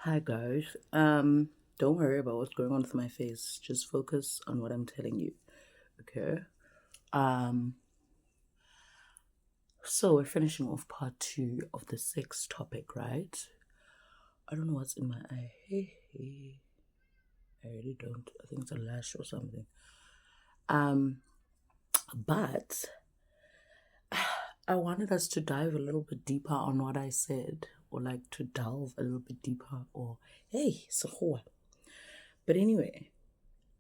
Hi guys. Don't worry about what's going on with my face. Just focus on what I'm telling you. Okay. Um, so we're finishing off part two of the sex topic, right? I don't know what's in my eye. I really don't. I think it's a lash or something. Um, but I wanted us to dive a little bit deeper on what I said, or like to delve a little bit deeper, or hey, Sahua. But anyway,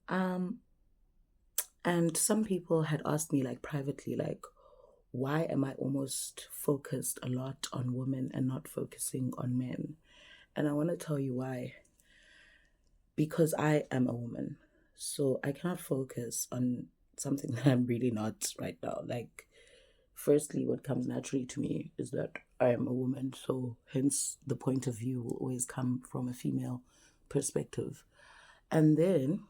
um, and some people had asked me like privately, like, why am I almost focused a lot on women and not focusing on men? And I want to tell you why. Because I am a woman. So I cannot focus on something that I'm really not right now. Like, firstly, what comes naturally to me is that I am a woman. So hence the point of view will always come from a female perspective. And then,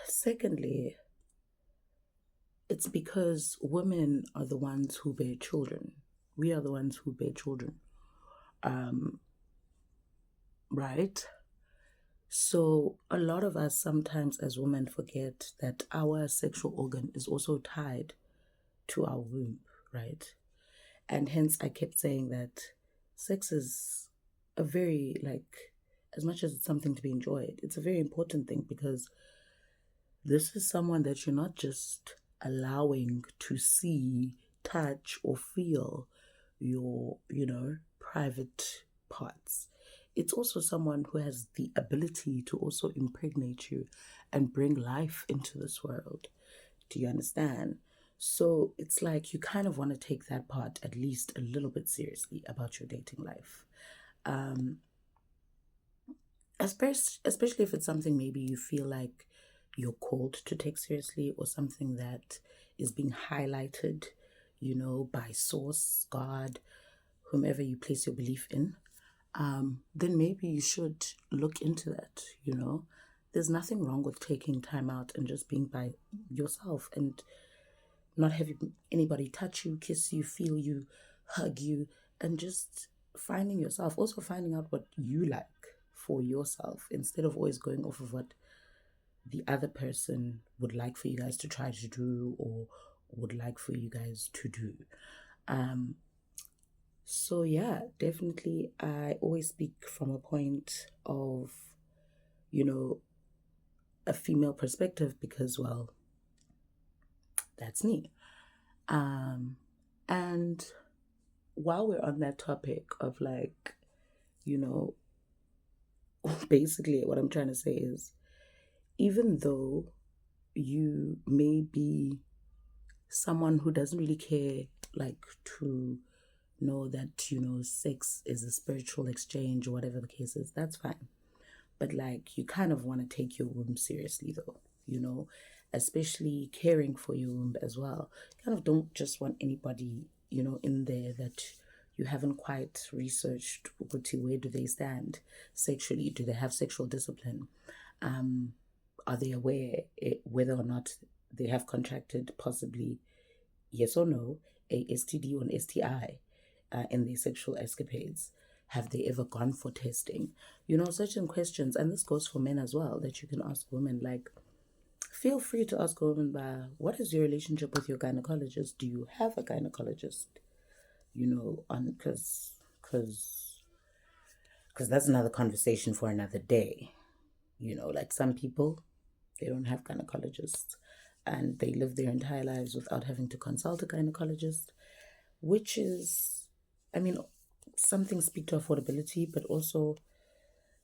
secondly, it's because women are the ones who bear children. We are the ones who bear children, um, right? So a lot of us sometimes as women forget that our sexual organ is also tied to our womb, right? And hence I kept saying that sex is a very, like, as much as it's something to be enjoyed, it's a very important thing because this is someone that you're not just allowing to see, touch, or feel your, private parts. It's also someone who has the ability to also impregnate you and bring life into this world. Do you understand? So it's like you kind of want to take that part at least a little bit seriously about your dating life. Um, especially if it's something maybe you feel like you're called to take seriously or something that is being highlighted, by source, God, whomever you place your belief in, then maybe you should look into that. There's nothing wrong with taking time out and just being by yourself and not having anybody touch you, kiss you, feel you, hug you, and just finding yourself. Also finding out what you like for yourself instead of always going off of what the other person would like for you guys to try to do or would like for you guys to do. Um, so yeah, definitely I always speak from a point of, you know, a female perspective because well, that's me. Um and while we're on that topic of like, you know, basically what I'm trying to say is even though you may be someone who doesn't really care like to know that, sex is a spiritual exchange or whatever the case is, that's fine. But like you kind of want to take your womb seriously though, especially caring for your womb as well. Kind of don't just want anybody, in there that you haven't quite researched to where do they stand sexually? Do they have sexual discipline? Um, are they aware whether or not they have contracted possibly, yes or no, a STD or an STI in their sexual escapades? Have they ever gone for testing? Certain questions, and this goes for men as well, that you can ask women. Like, feel free to ask a woman, what is your relationship with your gynecologist? Do you have a gynecologist? On because that's another conversation for another day. Like some people, they don't have gynecologists and they live their entire lives without having to consult a gynecologist, which is, I mean, some things speak to affordability, but also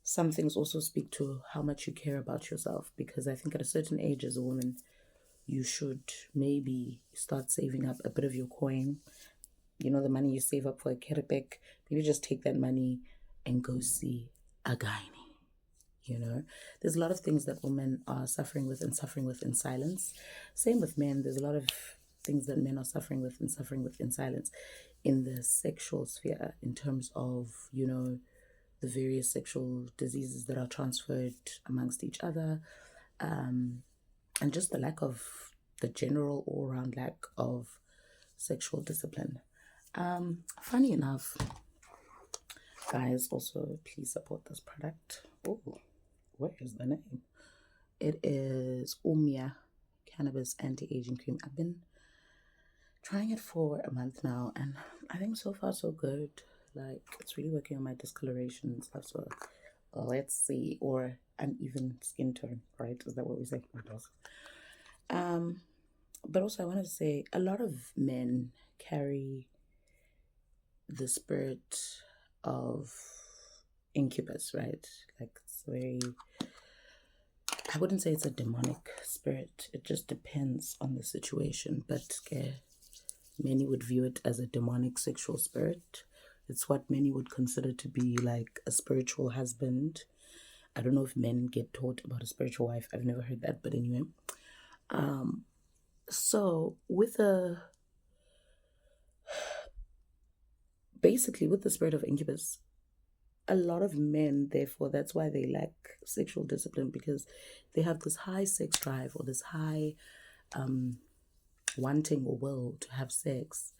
some things also speak to how much you care about yourself. Because I think at a certain age as a woman, you should maybe start saving up a bit of your coin. The money you save up for a kerebek, maybe just take that money and go see a gynae. There's a lot of things that women are suffering with in silence. Same with men. There's a lot of things that men are suffering with in silence in the sexual sphere in terms of, the various sexual diseases that are transferred amongst each other, and just the general all round lack of sexual discipline. Funny enough, Guys, also please support this product. Oh, where is the name? It is Umia Cannabis Anti-Aging Cream. I've been trying it for a month now, and I think so far so good. Like, it's really working on my discoloration and stuff. So let's see. Or uneven skin tone, right? Is that what we say? But also I wanted to say a lot of men carry the spirit of incubus, right? Like, it's very, I wouldn't say it's a demonic spirit. It just depends on the situation. But many would view it as a demonic sexual spirit. It's what many would consider to be like a spiritual husband. I don't know if men get taught about a spiritual wife. I've never heard that, but anyway. So basically with the spirit of incubus, a lot of men, therefore, that's why they lack sexual discipline, because they have this high sex drive or this high wanting or will to have sex,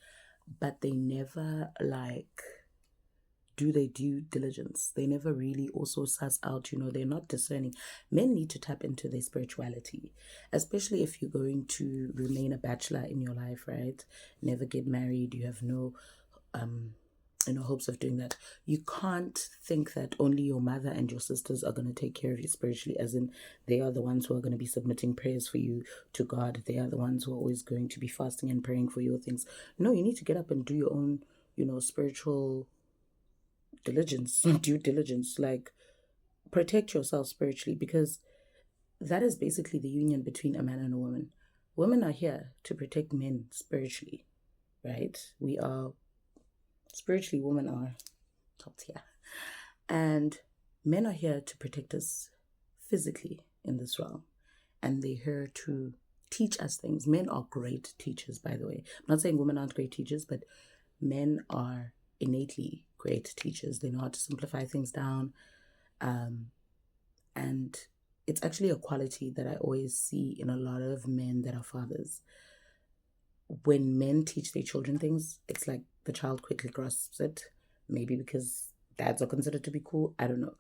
but they never do their due diligence. They never really also suss out, they're not discerning. Men need to tap into their spirituality, especially if you're going to remain a bachelor in your life, right? Never get married. You have no hopes of doing that. You can't think that only your mother and your sisters are going to take care of you spiritually, as in they are the ones who are going to be submitting prayers for you to God. They are the ones who are always going to be fasting and praying for your things. No, you need to get up and do your own, spiritual due diligence, like protect yourself spiritually, because that is basically the union between a man and a woman. Women are here to protect men spiritually, right? We are spiritually, women are top tier. And men are here to protect us physically in this realm. And they're here to teach us things. Men are great teachers, by the way. I'm not saying women aren't great teachers, but men are innately great teachers. They know how to simplify things down. And it's actually a quality that I always see in a lot of men that are fathers. When men teach their children things, it's like the child quickly grasps it. Maybe because dads are considered to be cool. I don't know.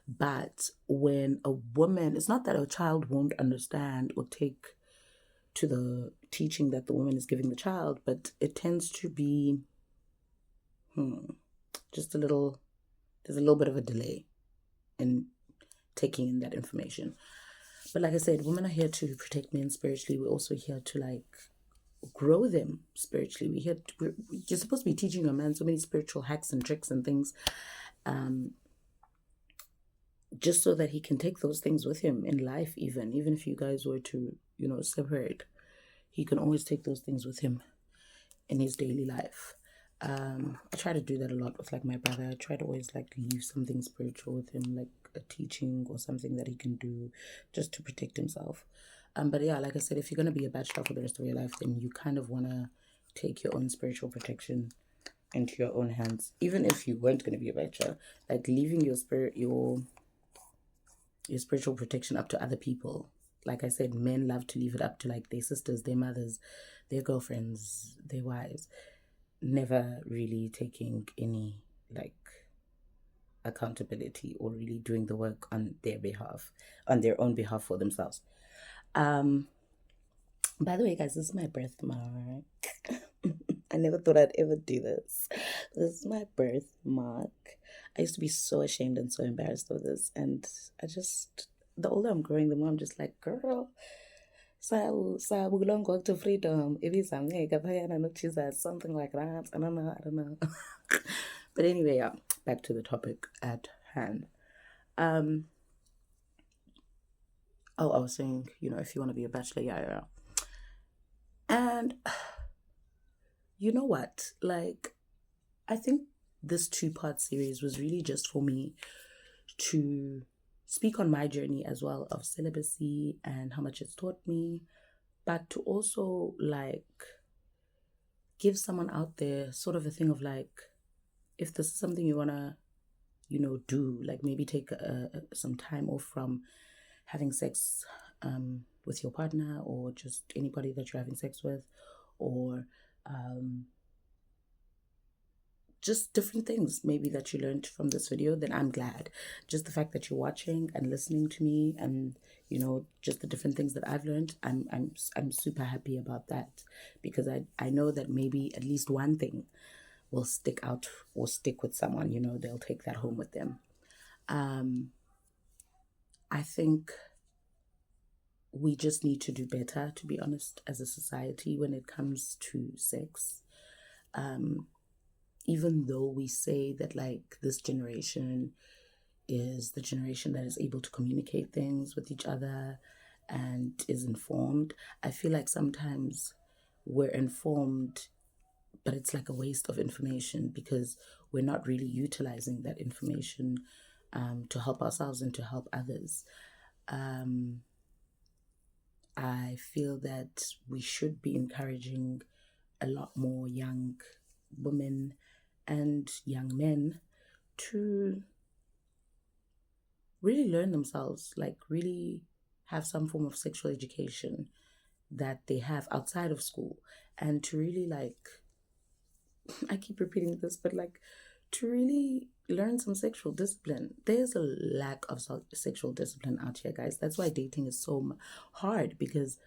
But when a woman, it's not that a child won't understand or take to the teaching that the woman is giving the child, but it tends to be there's a little bit of a delay in taking in that information. But like I said, women are here to protect men spiritually. We're also here to grow them spiritually. You're supposed to be teaching a man so many spiritual hacks and tricks and things, just so that he can take those things with him in life. Even if you guys were to separate, he can always take those things with him in his daily life. I try to do that a lot with my brother. I try to always leave something spiritual with him, like a teaching or something that he can do just to protect himself. But yeah, like I said, if you're going to be a bachelor for the rest of your life, then you kind of want to take your own spiritual protection into your own hands. Even if you weren't going to be a bachelor, leaving your spiritual protection up to other people. Like I said, men love to leave it up to their sisters, their mothers, their girlfriends, their wives, never really taking any accountability or really doing the work on their own behalf for themselves. By the way, guys, this is my birthmark. I never thought I'd ever do this. This is my birthmark. I used to be so ashamed and so embarrassed of this, and the older I'm growing, the more I'm just like, girl, belong walk to freedom. It is something something like that. I don't know. But anyway, yeah, back to the topic at hand. I was saying, if you want to be a bachelor, yeah. And you know what? I think this 2-part series was really just for me to speak on my journey as well of celibacy and how much it's taught me, but to also give someone out there sort of a thing of if this is something you want to do, maybe take some time off from having sex with your partner or just anybody that you're having sex with, or just different things maybe that you learned from this video, then I'm glad. Just the fact that you're watching and listening to me, and just the different things that I've learned, I'm super happy about that, because I know that maybe at least one thing will stick out or stick with someone. They'll take that home with them. I think we just need to do better, to be honest, as a society when it comes to sex. Even though we say that, like, this generation is the generation that is able to communicate things with each other and is informed, I feel like sometimes we're informed, but it's like a waste of information, because we're not really utilizing that information to help ourselves and to help others. I feel that we should be encouraging a lot more young women and young men to really learn themselves, like really have some form of sexual education that they have outside of school, and to really, like, I keep repeating this, but like, to really learn some sexual discipline. There's a lack of sexual discipline out here, guys. That's why dating is so hard, because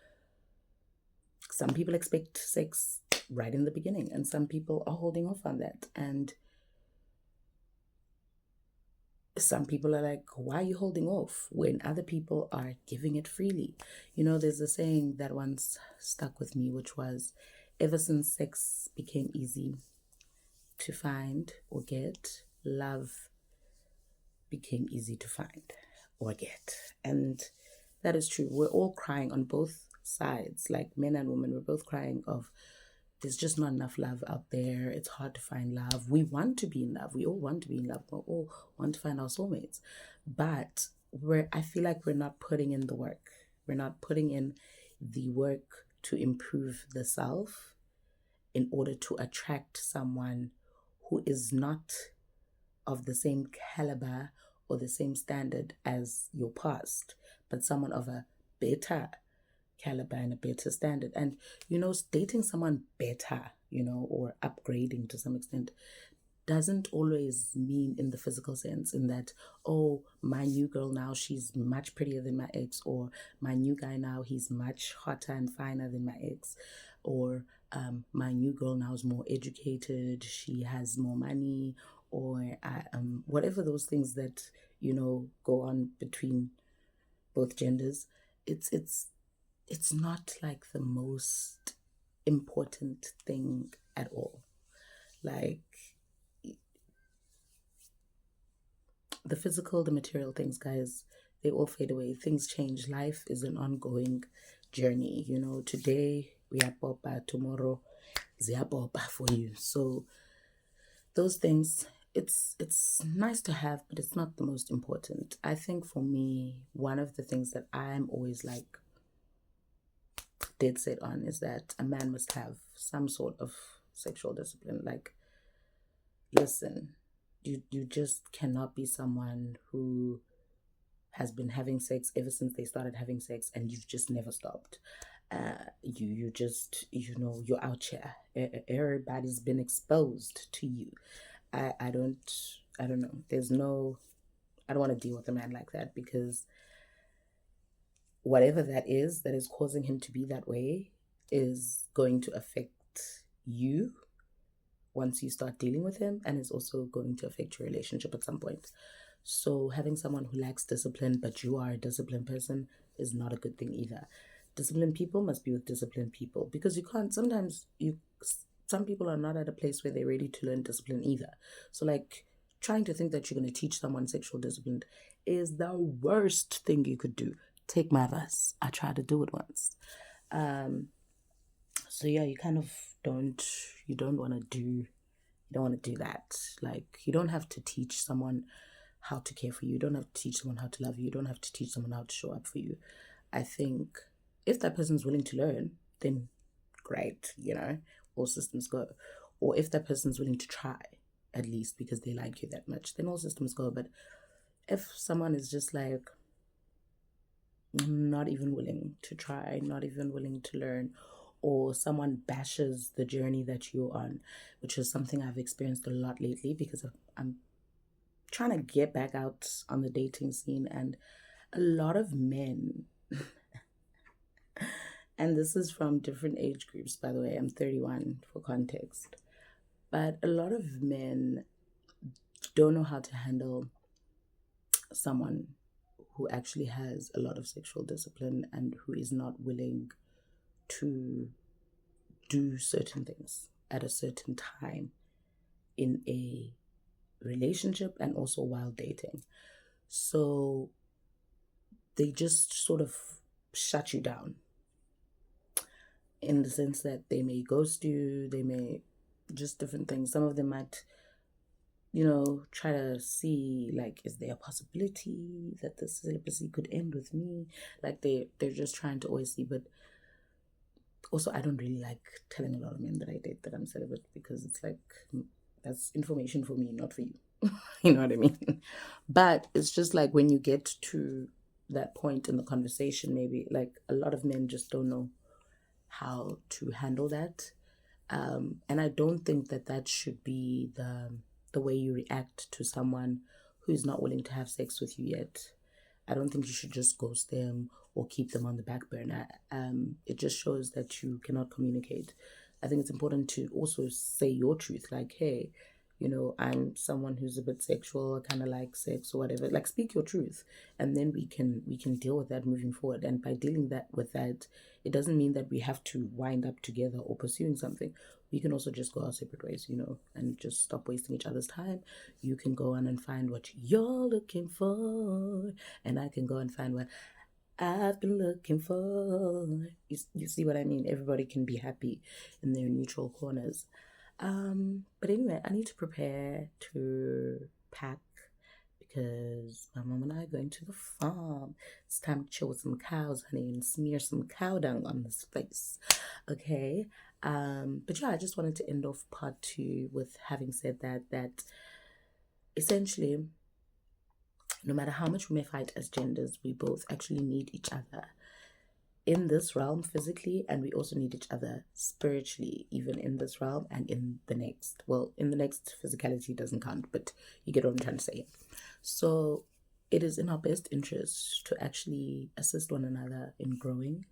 some people expect sex right in the beginning, and some people are holding off on that. And some people are like, why are you holding off when other people are giving it freely? There's a saying that once stuck with me, which was, ever since sex became easy to find or get, love became easy to find or get. And that is true. We're all crying on both sides, like men and women. We're both crying of, there's just not enough love out there. It's hard to find love. We want to be in love. We all want to be in love. We all want to find our soulmates. But I feel like we're not putting in the work. We're not putting in the work to improve the self in order to attract someone who is not of the same caliber or the same standard as your past, but someone of a better caliber and a better standard. And dating someone better, or upgrading to some extent, doesn't always mean in the physical sense, in that, oh, my new girl now, she's much prettier than my ex, or my new guy now, he's much hotter and finer than my ex, or my new girl now is more educated, she has more money, or whatever those things that go on between both genders. It's not like the most important thing at all. Like, the physical, the material things, guys, they all fade away. Things change. Life is an ongoing journey. Today we are popa, tomorrow ziyapopa for you. So those things, it's nice to have, but it's not the most important. I think for me, one of the things that I'm always like dead set on is that a man must have some sort of sexual discipline. Like, listen, you just cannot be someone who has been having sex ever since they started having sex and you've just never stopped. You just, you're out here. Everybody's been exposed to you. I don't know. I don't want to deal with a man like that, because whatever that is causing him to be that way is going to affect you once you start dealing with him, and it's also going to affect your relationship at some point. So having someone who lacks discipline, but you are a disciplined person, is not a good thing either. Disciplined people must be with disciplined people, because you can't, some people are not at a place where they're ready to learn discipline either. So, like, trying to think that you're going to teach someone sexual discipline is the worst thing you could do. Take my advice. I tried to do it once. So yeah, you kind of don't want to do that. Like, you don't have to teach someone how to care for you. You don't have to teach someone how to love you. You don't have to teach someone how to show up for you. I think if that person's willing to learn, then great, all systems go. Or if that person's willing to try, at least because they like you that much, then all systems go. But if someone is just like, not even willing to try, not even willing to learn, or someone bashes the journey that you're on, which is something I've experienced a lot lately because I'm trying to get back out on the dating scene, and a lot of men, and this is from different age groups, by the way, I'm 31 for context, but a lot of men don't know how to handle someone who actually has a lot of sexual discipline and who is not willing to do certain things at a certain time in a relationship and also while dating. So they just sort of shut you down in the sense that they may ghost you, they may just different things. Some of them might, try to see, like, is there a possibility that this celibacy could end with me? Like they're just trying to always see. But also, I don't really like telling a lot of men that I date that I'm celibate, because it's like, that's information for me, not for you. You know what I mean? But it's just like when you get to that point in the conversation, maybe like a lot of men just don't know how to handle that. And I don't think that that should be the way you react to someone who is not willing to have sex with you yet. I don't think you should just ghost them or keep them on the back burner. It just shows that you cannot communicate. I think it's important to also say your truth, like, hey, I'm someone who's a bit sexual, I kind of like sex or whatever. Like, speak your truth, and then we can deal with that moving forward. And by dealing with that, it doesn't mean that we have to wind up together or pursuing something. We can also just go our separate ways, and just stop wasting each other's time. You can go on and find what you're looking for, and I can go and find what I've been looking for. You see what I mean? Everybody can be happy in their neutral corners. But anyway, I need to prepare to pack because my mom and I are going to the farm. It's time to chill with some cows, honey, and smear some cow dung on this face. Okay. But yeah, I just wanted to end off part two with having said that essentially, no matter how much we may fight as genders, we both actually need each other in this realm physically, and we also need each other spiritually, even in this realm and in the next. Well, in the next, physicality doesn't count, but you get what I'm trying to say. So it is in our best interest to actually assist one another in growing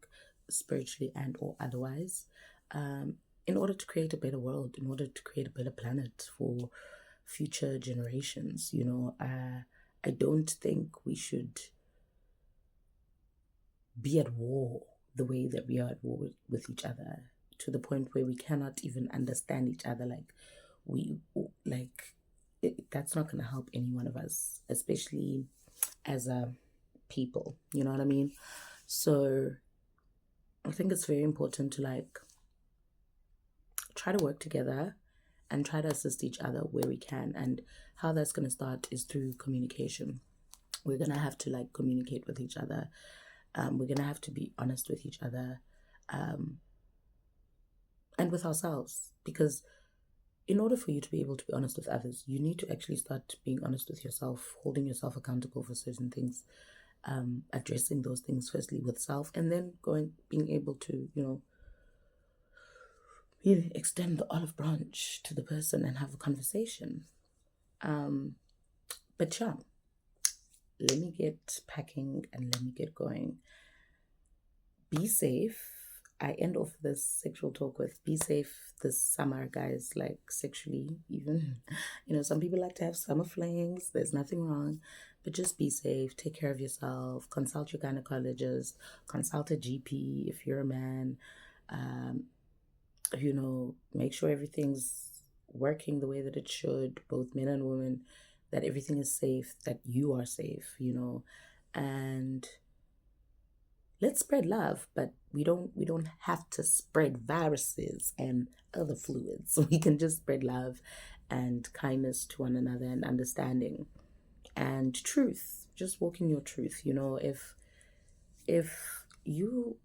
spiritually and or otherwise, in order to create a better world, in order to create a better planet for future generations. I don't think we should be at war the way that we are at war with each other, to the point where we cannot even understand each other. That's not going to help any one of us, especially as a people. You know what I mean? So I think it's very important to try to work together and try to assist each other where we can. And how that's going to start is through communication. We're going to have to communicate with each other. We're going to have to be honest with each other, and with ourselves, because in order for you to be able to be honest with others, you need to actually start being honest with yourself, holding yourself accountable for certain things, addressing those things firstly with self, and then being able to, really extend the olive branch to the person and have a conversation. But yeah, let me get packing and let me get going. Be safe. I end off this sexual talk with be safe this summer, guys, sexually, even. Some people like to have summer flings. There's nothing wrong, but just be safe. Take care of yourself. Consult your gynecologist. Consult a GP if you're a man. Make sure everything's working the way that it should, both men and women, that everything is safe, that you are safe, and let's spread love, but we don't have to spread viruses and other fluids. We can just spread love and kindness to one another and understanding and truth. Just walking your truth. If you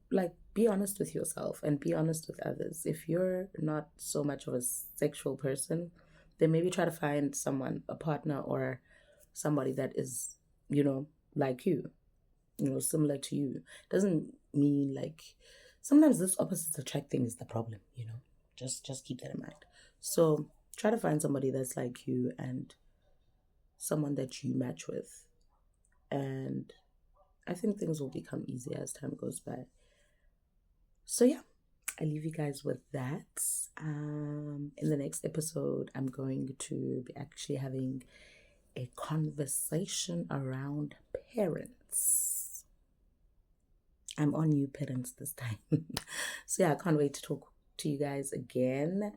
be honest with yourself and be honest with others. If you're not so much of a sexual person, then maybe try to find someone, a partner or somebody that is, like you, similar to you. Doesn't mean sometimes this opposites attract thing is the problem, just keep that in mind. So try to find somebody that's like you and someone that you match with, and I think things will become easier as time goes by. So yeah, I leave you guys with that. In the next episode, I'm going to be actually having a conversation around parents. I'm on you, parents, this time. So yeah, I can't wait to talk to you guys again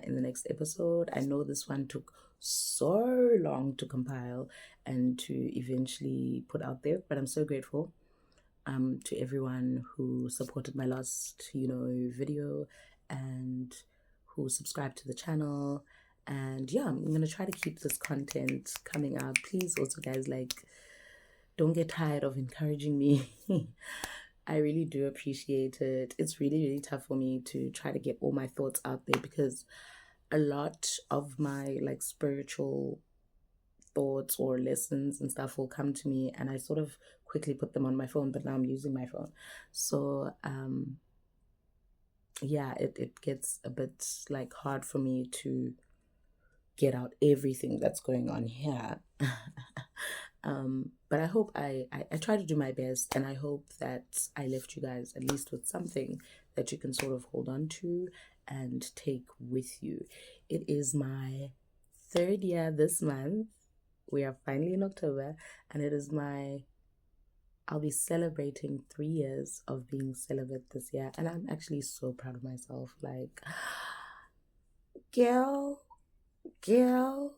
in the next episode. I know this one took so long to compile and to eventually put out there, but I'm so grateful to everyone who supported my last, video and who subscribed to the channel. And yeah, I'm gonna try to keep this content coming out. Please also, guys, like, don't get tired of encouraging me. I really do appreciate it. It's really, really tough for me to try to get all my thoughts out there because a lot of my like spiritual thoughts or lessons and stuff will come to me and I sort of quickly put them on my phone, but now I'm using my phone. So yeah, it gets a bit like hard for me to get out everything that's going on here. But I hope I try to do my best, and I hope that I left you guys at least with something that you can sort of hold on to and take with you. It is my 3rd year this month. We are finally in October, and I'll be celebrating 3 years of being celibate this year, and I'm actually so proud of myself. Like, girl, girl,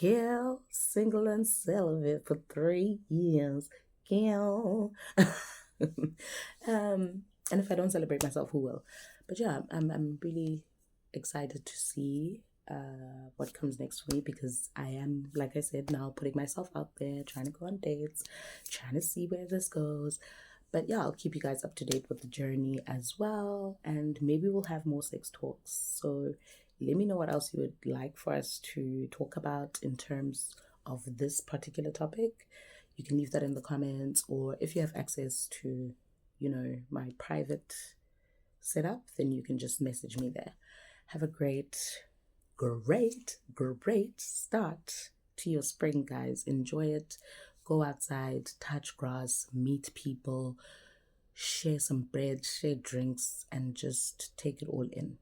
girl, single and celibate for 3 years, girl. And if I don't celebrate myself, who will? But yeah, I'm really excited to see what comes next for me because I am, like I said, now putting myself out there, trying to go on dates, trying to see where this goes. But yeah, I'll keep you guys up to date with the journey as well, and maybe we'll have more sex talks. So let me know what else you would like for us to talk about in terms of this particular topic. You can leave that in the comments, or if you have access to, my private setup, then you can just message me there. Have a great start to your spring, guys. Enjoy it. Go outside, touch grass, meet people, share some bread, share drinks, and just take it all in.